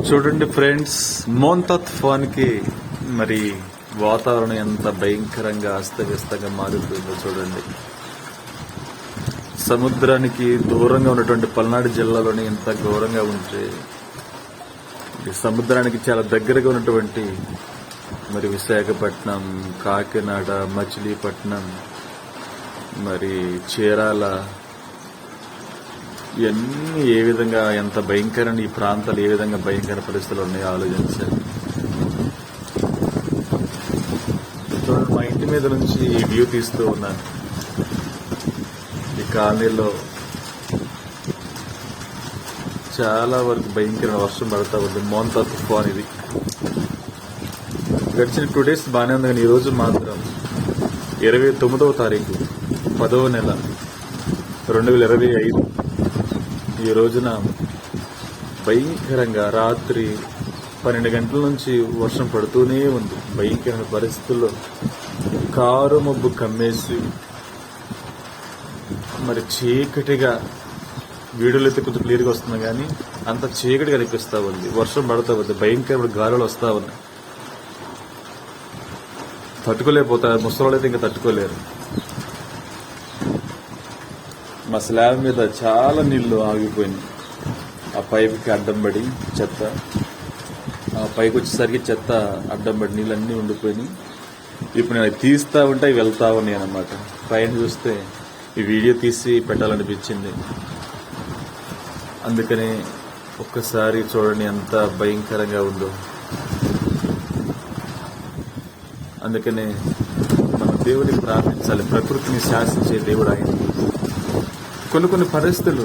చూడండి ఫ్రెండ్స్, మోంతా తుఫాన్కి మరి వాతావరణం ఎంత భయంకరంగా అస్తవ్యస్తంగా మారిపోయిందో చూడండి. సముద్రానికి దూరంగా ఉన్నటువంటి పల్నాడు జిల్లాలోని ఎంత ఘోరంగా ఉంటే సముద్రానికి చాలా దగ్గరగా ఉన్నటువంటి మరి విశాఖపట్నం, కాకినాడ, మచిలీపట్నం, మరి చీరాల, ఇవన్నీ ఏ విధంగా ఎంత భయంకరమైన ఈ ప్రాంతాలు ఏ విధంగా భయంకర పరిస్థితులు ఉన్నాయో ఆలోచించారు. చూడండి, మా ఇంటి మీద నుంచి వ్యూ తీస్తూ ఉన్నాను. ఈ కాలనీలో చాలా వరకు భయంకరమైన వర్షం పడతా ఉంది. మోంతా తుఫాన్ ఇది. గడిచిన 2 days బాగానే ఉంది, కానీ ఈరోజు మాత్రం 29వ తారీఖు 10వ నెల 2025 ఈ రోజున భయంకరంగా రాత్రి 12 గంటల నుంచి వర్షం పడుతూనే ఉంది. భయంకరమైన పరిస్థితుల్లో కారు మబ్బు కమ్మేసి మరి చీకటిగా, వీడియోలు అయితే కొంచెం క్లియర్గా వస్తుంది కానీ అంత చీకటిగా అనిపిస్తూ ఉంది. వర్షం పడుతూ ఉంది, భయంకరమైన గాలులు వస్తూ ఉన్నాయి. తట్టుకోలేకపోతారు, ముసలి అయితే ఇంకా తట్టుకోలేరు. మా స్లాబ్ మీద చాలా నీళ్లు ఆగిపోయినాయి. ఆ పైపుకి అడ్డం పడి చెత్త, ఆ పైకి వచ్చేసరికి చెత్త అడ్డం పడి నీళ్ళన్నీ ఉండిపోయినాయి. ఇప్పుడు నేను తీస్తా ఉంటే అవి వెళ్తా ఉన్నాయి అన్నమాట. పైన చూస్తే ఈ వీడియో తీసి పెట్టాలనిపించింది. అందుకని ఒక్కసారి చూడండి ఎంత భయంకరంగా ఉందో. అందుకనే మన దేవుడిని ప్రార్థించాలి. ప్రకృతిని శాసించే దేవుడు ఆయన. కొన్ని పరిస్థితులు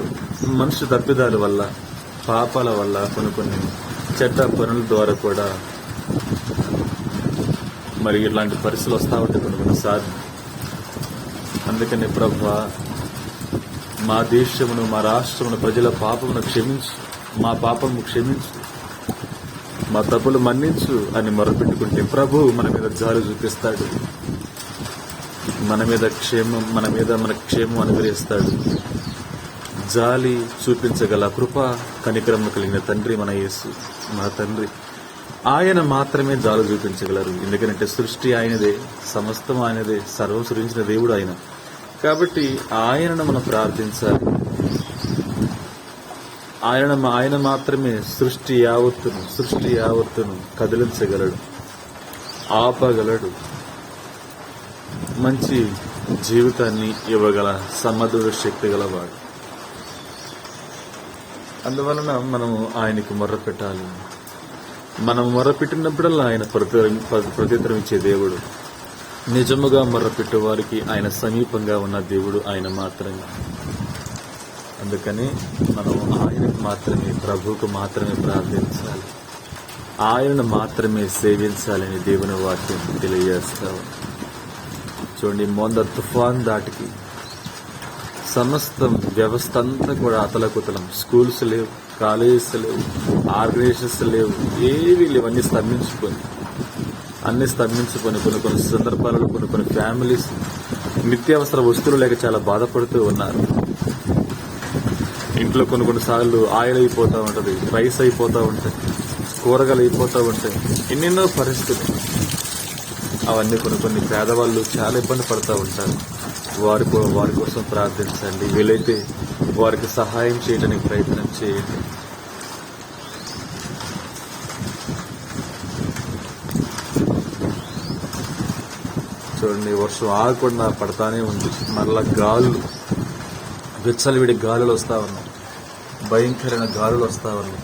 మనుషు తప్పిదాల వల్ల, పాపాల వల్ల, కొన్ని చెడ్డ పనుల ద్వారా కూడా మరి ఇలాంటి పరిస్థితులు వస్తూ ఉంటాయి కొన్నిసార్లు. అందుకని ప్రభువా, మా దేశమును, మా రాష్ట్రమును, ప్రజల పాపమును క్షమించు, మా పాపము క్షమించు, మా తప్పులు మన్నించు అని మొరపెట్టుకుంటే ప్రభు మన మీద జాలి చూపిస్తాడు. మనకు క్షేమం అనుగ్రహిస్తాడు. జాలి చూపించగల కృప కనికరము కలిగిన తండ్రి మన యేసు, మన తండ్రి. ఆయన మాత్రమే జాలి చూపించగలరు. ఎందుకంటే సృష్టి ఆయనదే, సమస్తం ఆయనదే, సర్వం సృష్టించిన దేవుడు ఆయన. కాబట్టి ఆయనను మనం ప్రార్థించాలి. ఆయన మాత్రమే సృష్టి యావత్తును కదిలించగలడు, ఆపగలడు, మంచి జీవితాన్ని ఇవ్వగల సమర్థుడు, శక్తి గలవాడు. అందువలన మనము ఆయనకు మొర్ర పెట్టాలి. మనం మొర్ర పెట్టినప్పుడల్లా ఆయన ప్రత్యుత్తరం ఇచ్చే దేవుడు. నిజముగా మొర్రపెట్టు వారికి ఆయన సమీపంగా ఉన్న దేవుడు ఆయన మాత్రమే. అందుకని మనం ఆయనకు మాత్రమే, ప్రభువుకు మాత్రమే ప్రార్థించాలి, ఆయనను మాత్రమే సేవించాలని దేవుని వాక్యం తెలియజేస్తాం. చూడండి, మోంతా తుఫాన్ దాటికి సమస్తం వ్యవస్థ అంతా కూడా అతలకుతలం. స్కూల్స్ లేవు, కాలేజెస్ లేవు, ఆర్గనైజేషన్స్ లేవు, ఏవీ లేవు. అన్ని స్తంభించుకొని కొన్ని సందర్భాలలో కొన్ని ఫ్యామిలీస్ నిత్యావసర వస్తువులు లేక చాలా బాధపడుతూ ఉన్నారు. ఇంట్లో కొన్నిసార్లు ఆయిల్ అయిపోతూ ఉంటుంది, రైస్ అయిపోతూ ఉంటాయి, కూరగాయలు అయిపోతూ ఉంటాయి, ఎన్నెన్నో పరిస్థితులు. అవన్నీ కొన్ని పేదవాళ్ళు చాలా ఇబ్బంది పడుతూ ఉంటారు. వారి కోసం ప్రార్థించండి. వీలైతే వారికి సహాయం చేయడానికి ప్రయత్నం చేయండి. చూడండి, వర్షం ఆగకుండా పడతానే ఉంది. మరలా గాలులు, విచ్చలవిడి గాలులు వస్తూ ఉన్నాయి, భయంకరమైన గాలులు వస్తూ ఉన్నాయి.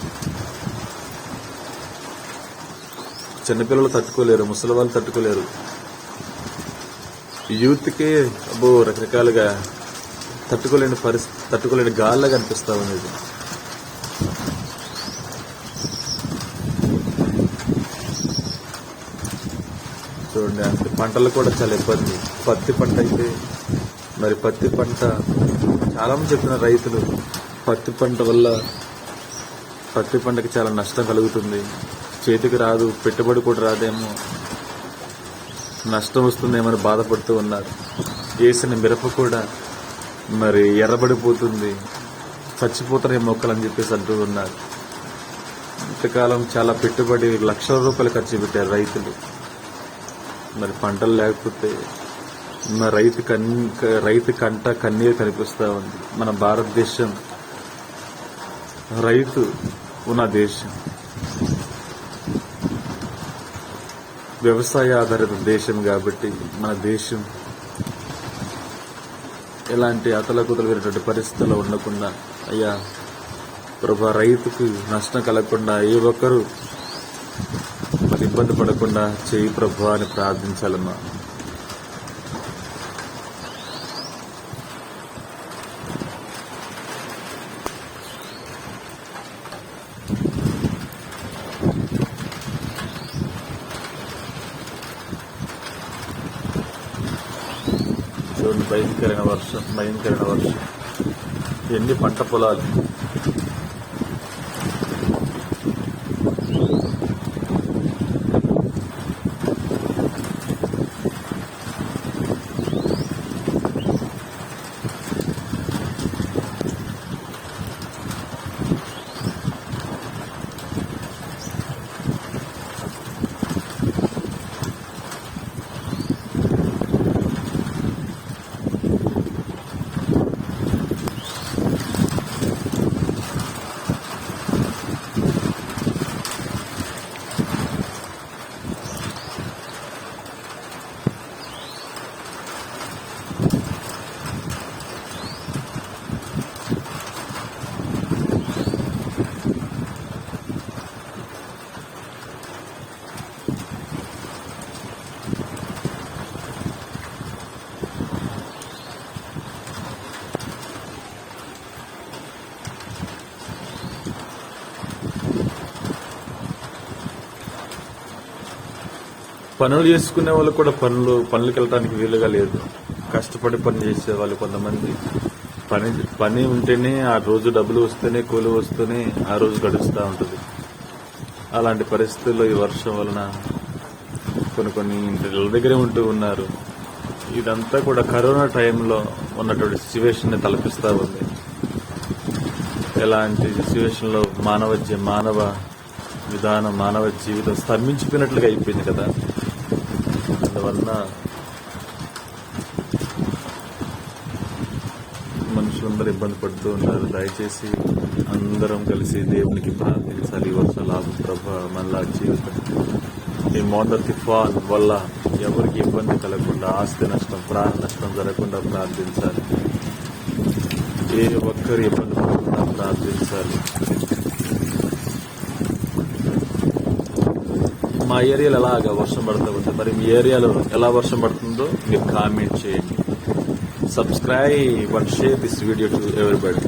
చిన్నపిల్లలు తట్టుకోలేరు, ముసలి వాళ్ళు తట్టుకోలేరు. యూత్కే రకరకాలుగా తట్టుకోలేని గాలిలాగా అనిపిస్తూ ఉంది. చూడండి, అంటే పంటలు కూడా చాలా ఇబ్బంది. పత్తి పంట అయితే మరి పత్తి పంట చాలా మంది చెప్తున్నారు రైతులు, పత్తి పంటకి చాలా నష్టం కలుగుతుంది, చేతికి రాదు, పెట్టుబడి కూడా రాదేమో, నష్టం వస్తుందేమని బాధపడుతూ ఉన్నారు. వేసిన మిరప కూడా మరి ఎర్రబడిపోతుంది, చచ్చిపోతారు ఈ మొక్కలు అని చెప్పేసి అంటూ ఉన్నారు. ఇంతకాలం చాలా పెట్టుబడి లక్షల రూపాయలు ఖర్చు పెట్టారు రైతులు. మరి పంటలు లేకపోతే మరి రైతు కంట కన్నీరు కనిపిస్తూ ఉంది. మన భారతదేశం రైతు ఉన్న దేశం, వ్యవసాయ ఆధారిత దేశం కాబట్టి మన దేశం ఎలాంటి అతలకుతలమైనటువంటి పరిస్థితుల్లో ఉండకుండా, అయ్యా ప్రభా రైతుకు నష్టం కలగకుండా ఏ ఒక్కరూ మరి ఇబ్బంది పడకుండా చేయి ప్రభా అని ప్రార్థించాలమ్మా. చూడండి, భయంకరమైన వర్షం, ఎన్ని పంట పొలాలు. పనులు చేసుకునే వాళ్ళు కూడా పనులకు వెళ్ళడానికి వీలుగా లేదు. కష్టపడి పని చేసే వాళ్ళు కొంతమంది పని ఉంటేనే ఆ రోజు డబ్బులు వస్తేనే, కూలి వస్తేనే ఆ రోజు గడుస్తూ ఉంటుంది. అలాంటి పరిస్థితుల్లో ఈ వర్షం వలన కొన్ని ఇంటి దగ్గరే ఉంటూ ఉన్నారు. ఇదంతా కూడా కరోనా టైంలో ఉన్నటువంటి సిచ్యువేషన్ ని తలపిస్తూ ఉంది. ఎలాంటి సిచ్యువేషన్లో మానవ విధానం, మానవ జీవితం స్తంభించిపోయినట్లుగా అయిపోయింది కదా. అందువలన మనుషులందరూ ఇబ్బంది పడుతూ ఉన్నారు. దయచేసి అందరం కలిసి దేవునికి ప్రార్థించాలి. ఈ వర్షాలు ఆపు ప్రభా, మళ్ళా జీవితం ఈ మోందర్ తుఫాన్ వల్ల ఎవరికి ఇబ్బంది కలగకుండా, ఆస్తి నష్టం, ప్రాణ నష్టం జరగకుండా ప్రార్థించాలి. ఏ ఒక్కరు ఇబ్బంది పడకుండా ప్రార్థించాలి. మా ఏరియాలో ఎలాగా వర్షం పడుతూ ఉంటుంది, మరి మీ ఏరియాలో ఎలా వర్షం పడుతుందో మీరు కామెంట్ చేయండి. Subscribe and share this video to everybody.